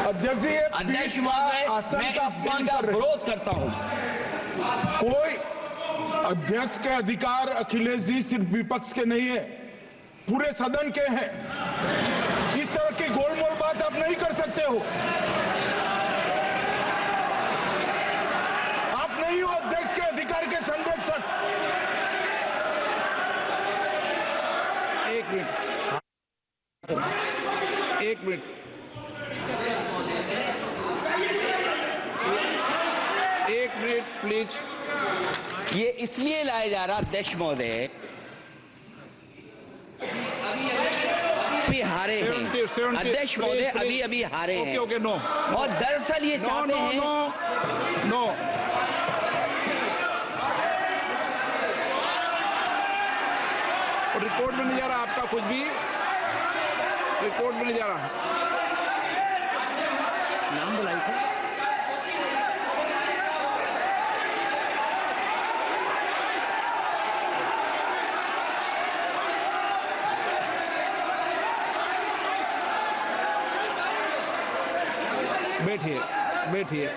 अध्यक्ष जी, अध्यक्ष महोदय, मैं इस बिल का विरोध करता हूं। कोई अध्यक्ष के अधिकार अखिलेश जी सिर्फ विपक्ष के नहीं है, पूरे सदन के हैं। इस तरह की गोलमोल बात आप नहीं कर सकते हो। आप नहीं हो अध्यक्ष के अधिकार के संरक्षक। एक मिनट प्लीज। ये इसलिए लाया जा रहा अध्यक्ष महोदय, अभी हारे हैं अध्यक्ष महोदय, अभी हारे हैं। Okay, no. और दरअसल ये चाहते हैं नो। रिपोर्ट में नहीं जा रहा आपका कुछ भी, रिपोर्ट में नहीं जा रहा। नाम बुलाई सर। बैठिए।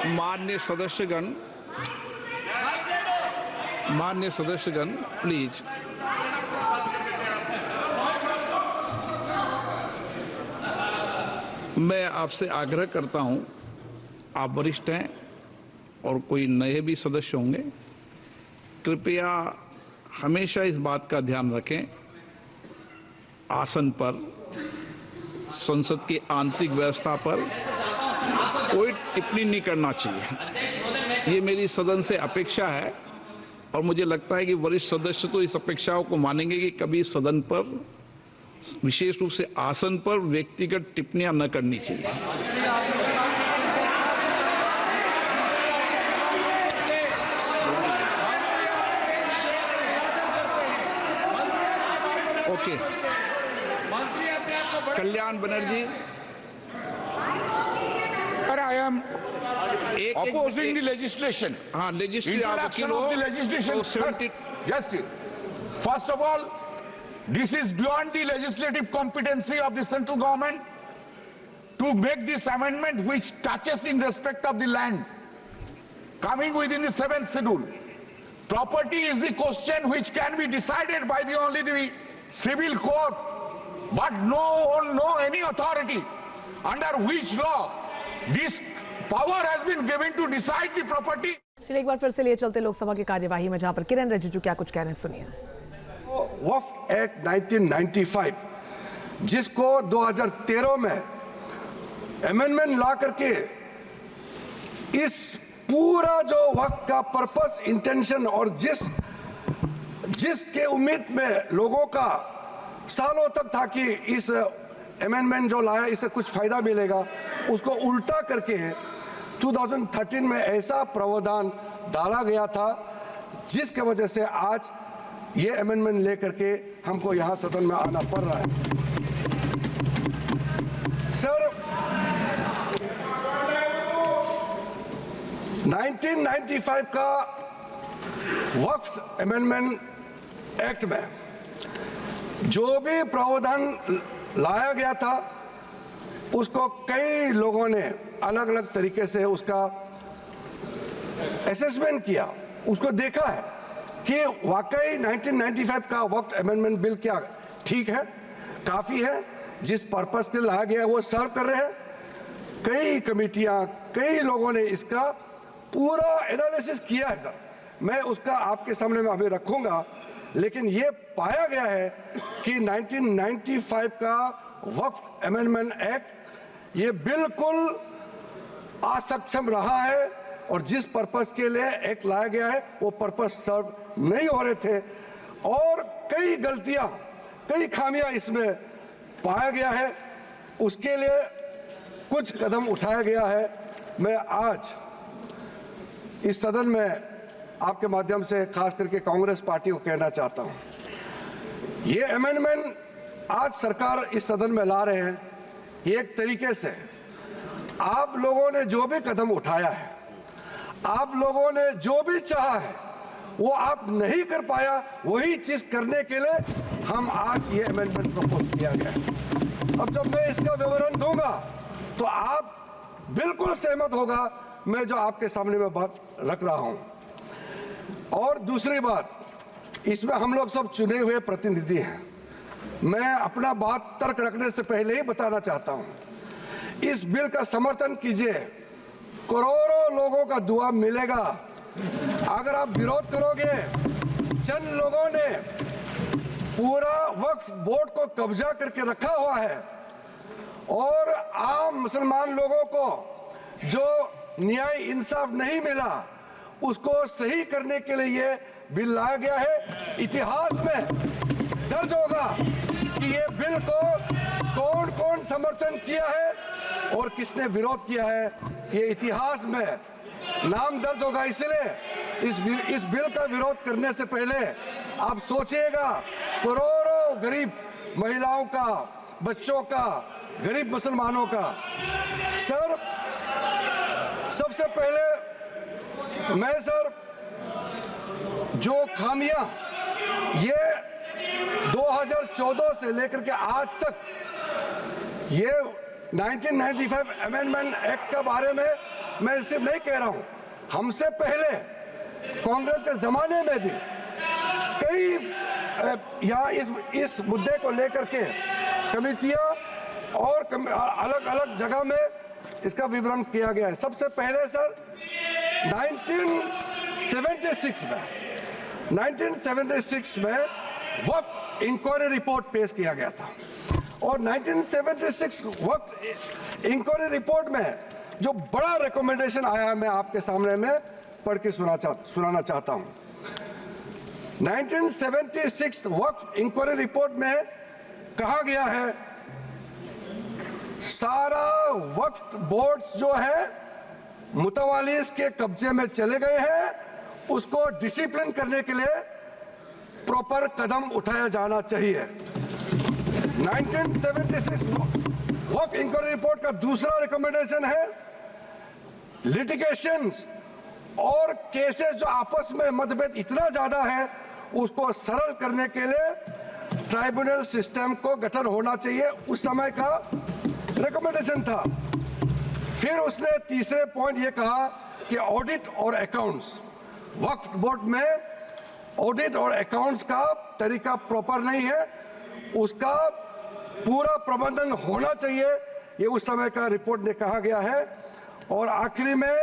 माननीय सदस्यगण प्लीज। मैं आपसे आग्रह करता हूं, आप वरिष्ठ हैं और कोई नए भी सदस्य होंगे, कृपया हमेशा इस बात का ध्यान रखें, आसन पर, संसद की आंतरिक व्यवस्था पर कोई टिप्पणी नहीं करना चाहिए। ये मेरी सदन से अपेक्षा है और मुझे लगता है कि वरिष्ठ सदस्य तो इस अपेक्षाओं को मानेंगे कि कभी सदन पर, विशेष रूप से आसन पर, व्यक्तिगत टिप्पणियां न करनी चाहिए। Okay, Kalyan Banerjee. I am opposing the legislation. हाँ, Introduction of the legislation. Just first of all, this is beyond the legislative competency of the central government to make this amendment which touches in respect of the land coming within the 7th schedule. Property is the question which can be decided by only the civil court, but no any authority under which law this power has been given to decide the property. चलिए एक बार फिर से लिए चलते लोकसभा की कार्यवाही में, जहां पर किरण रिजिजू क्या कुछ कह रहे हैं, सुनिए। वक्फ एक्ट 1995 जिसको 2013 में अमेंडमेंट ला करके इस पूरा जो वक्फ का पर्पस, इंटेंशन और जिसके उम्मीद में लोगों का सालों तक था कि इस अमेंडमेंट जो लाया इससे कुछ फायदा मिलेगा, उसको उल्टा करके 2013 में ऐसा प्रावधान डाला गया था जिसके वजह से आज ये अमेंडमेंट लेकर के हमको यहाँ सदन में आना पड़ रहा है। सर, 1995 का वक्फ अमेंडमेंट एक्ट में जो भी प्रावधान लाया गया था उसको कई लोगों ने अलग अलग तरीके से उसका असेसमेंट किया, उसको देखा है कि वाकई 1995 का वक्फ अमेंडमेंट बिल क्या ठीक है, काफ़ी है, जिस पर्पस के लाया गया है वो सर्व कर रहे हैं। कई कमेटियां, कई लोगों ने इसका पूरा एनालिसिस किया है सर, मैं उसका आपके सामने में अभी रखूंगा, लेकिन ये पाया गया है कि 1995 का वक्फ अमेंडमेंट एक्ट ये बिल्कुल असक्षम रहा है और जिस पर्पस के लिए एक्ट लाया गया है वो पर्पस सर्व नहीं हो रहे थे और कई गलतियां, कई खामियां इसमें पाया गया है, उसके लिए कुछ कदम उठाया गया है। मैं आज इस सदन में आपके माध्यम से खास करके कांग्रेस पार्टी को कहना चाहता हूं, ये अमेंडमेंट आज सरकार इस सदन में ला रहे हैं, ये एक तरीके से आप लोगों ने जो भी कदम उठाया है, आप लोगों ने जो भी चाहा है वो आप नहीं कर पाया, वही चीज करने के लिए हम आज ये अमेंडमेंट प्रपोज किया गया है। अब जब मैं इसका विवरण दूंगा तो आप बिल्कुल सहमत होगा मैं जो आपके सामने में बात रख रहा हूं। और दूसरी बात, इसमें हम लोग सब चुने हुए प्रतिनिधि हैं। मैं अपना बात तर्क रखने से पहले ही बताना चाहता हूं, इस बिल का समर्थन कीजिए, करोड़ों लोगों का दुआ मिलेगा। अगर आप विरोध करोगे, चंद लोगों ने पूरा वक्फ बोर्ड को कब्जा करके रखा हुआ है और आम मुसलमान लोगों को जो न्याय इंसाफ नहीं मिला उसको सही करने के लिए ये बिल लाया गया है। इतिहास में दर्ज होगा कि ये बिल को कौन कौन समर्थन किया है और किसने विरोध किया है, ये इतिहास में नाम दर्ज होगा। इसलिए इस बिल का विरोध करने से पहले आप सोचिएगा करोड़ों गरीब महिलाओं का, बच्चों का, गरीब मुसलमानों का। सर, सबसे पहले मैं सर जो खामियां ये 2014 से लेकर के आज तक ये 1995 अमेंडमेंट एक्ट के बारे में मैं सिर्फ नहीं कह रहा हूं, हमसे पहले कांग्रेस के जमाने में भी कई यहाँ इस मुद्दे को लेकर के कमेटियां और अलग अलग जगह में इसका विवरण किया गया है। सबसे पहले सर 1976 में वक्फ इंक्वायरी रिपोर्ट पेश किया गया था और 1976 वक्फ इंक्वायरी रिपोर्ट में जो बड़ा रिकमेंडेशन आया है मैं आपके सामने में पढ़ के सुनाना चाहता हूं। 1976 वक्फ इंक्वायरी रिपोर्ट में कहा गया है सारा वक्फ बोर्ड्स जो है मुतवालिस के कब्जे में चले गए हैं, उसको डिसिप्लिन करने के लिए प्रॉपर कदम उठाया जाना चाहिए। 1976 वक्फ इंक्वायरी रिपोर्ट का दूसरा रिकमेंडेशन है लिटिगेशंस और केसेस जो आपस में मतभेद इतना ज्यादा है उसको सरल करने के लिए ट्राइब्यूनल सिस्टम को गठन होना चाहिए, उस समय का रिकमेंडेशन था। फिर उसने तीसरे पॉइंट ये कहा कि ऑडिट और अकाउंट्स, वक्फ बोर्ड में ऑडिट और अकाउंट्स का तरीका प्रॉपर नहीं है, उसका पूरा प्रबंधन होना चाहिए, ये उस समय का रिपोर्ट ने कहा गया है। और आखिरी में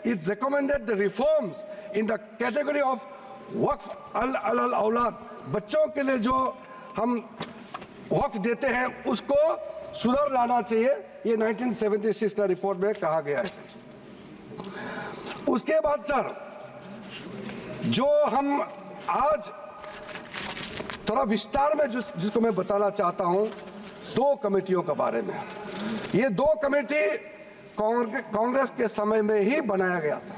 it recommended the reforms in the category of वक्फ अल औलाद, बच्चों के लिए जो हम वक्फ देते हैं उसको सुधार लाना चाहिए, ये 1976 का रिपोर्ट में कहा गया है। उसके बाद सर जो हम आज थोड़ा विस्तार में जिसको मैं बताना चाहता हूं, दो कमेटियों के बारे में। ये दो कमेटी कांग्रेस के समय में ही बनाया गया था।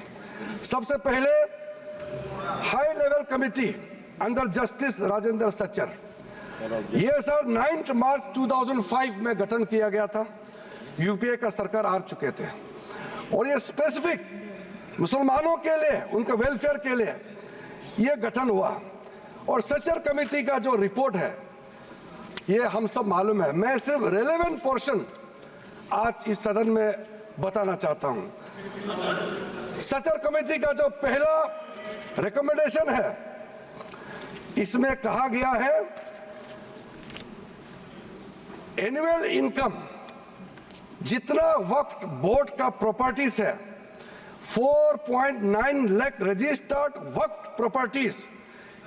सबसे पहले high level committee under justice Rajendra Sachar, ये सर 9 मार्च 2005 में गठन किया गया था, यूपीए का सरकार आ चुके थे और ये स्पेसिफिक मुसलमानों के लिए, उनके वेलफेयर के लिए ये गठन हुआ। और सच्चर कमेटी का जो रिपोर्ट है ये हम सब मालूम है, मैं सिर्फ रेलेवेंट पोर्शन आज इस सदन में बताना चाहता हूं। सच्चर कमेटी का जो पहला रिकमेंडेशन है इसमें कहा गया है एनुअल इनकम जितना वक्फ बोर्ड का प्रॉपर्टीज है 4.9 लाख रजिस्टर्ड वक्फ प्रॉपर्टीज,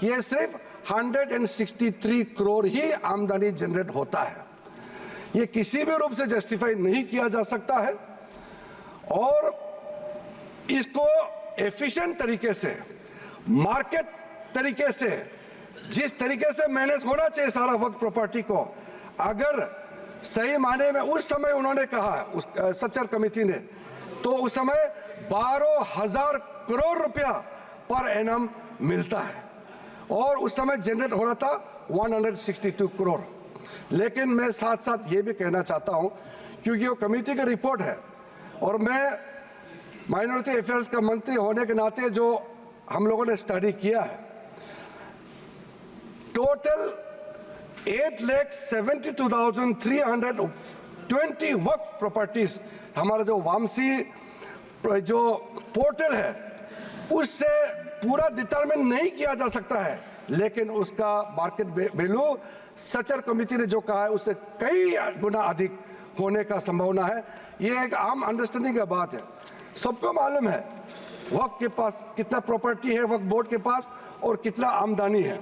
ये सिर्फ 163 करोड़ ही आमदनी जनरेट होता है। ये किसी भी रूप से जस्टिफाई नहीं किया जा सकता है और इसको एफिशिएंट तरीके से, मार्केट तरीके से, जिस तरीके से मैनेज होना चाहिए सारा वक्फ प्रॉपर्टी को, अगर सही माने में उस समय उन्होंने कहा उस सच्चर कमेटी ने, तो उस समय 12,000 करोड़ रुपया पर एनम मिलता है और उस समय जनरेट हो रहा था 162 करोड़। लेकिन मैं साथ साथ ये भी कहना चाहता हूं, क्योंकि वो कमेटी का रिपोर्ट है और मैं माइनॉरिटी अफेयर्स का मंत्री होने के नाते जो हम लोगों ने स्टडी किया है, टोटल 8,72,320 वक्फ प्रॉपर्टीज हमारा जो वामसी जो पोर्टल है उससे पूरा डिटरमिन नहीं किया जा सकता है, लेकिन उसका मार्केट वैल्यू सचर कमेटी ने जो कहा है उससे कई गुना अधिक होने का संभावना है। ये एक आम अंडरस्टैंडिंग का बात है, सबको मालूम है वक्फ के पास कितना प्रॉपर्टी है, वक्फ बोर्ड के पास, और कितना आमदनी है।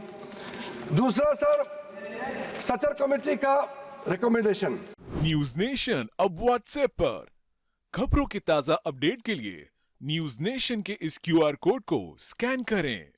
दूसरा सर, सचर कमेटी का रिकमेंडेशन। न्यूज नेशन अब व्हाट्सएप पर खबरों के ताजा अपडेट के लिए न्यूज नेशन के इस QR कोड को स्कैन करें।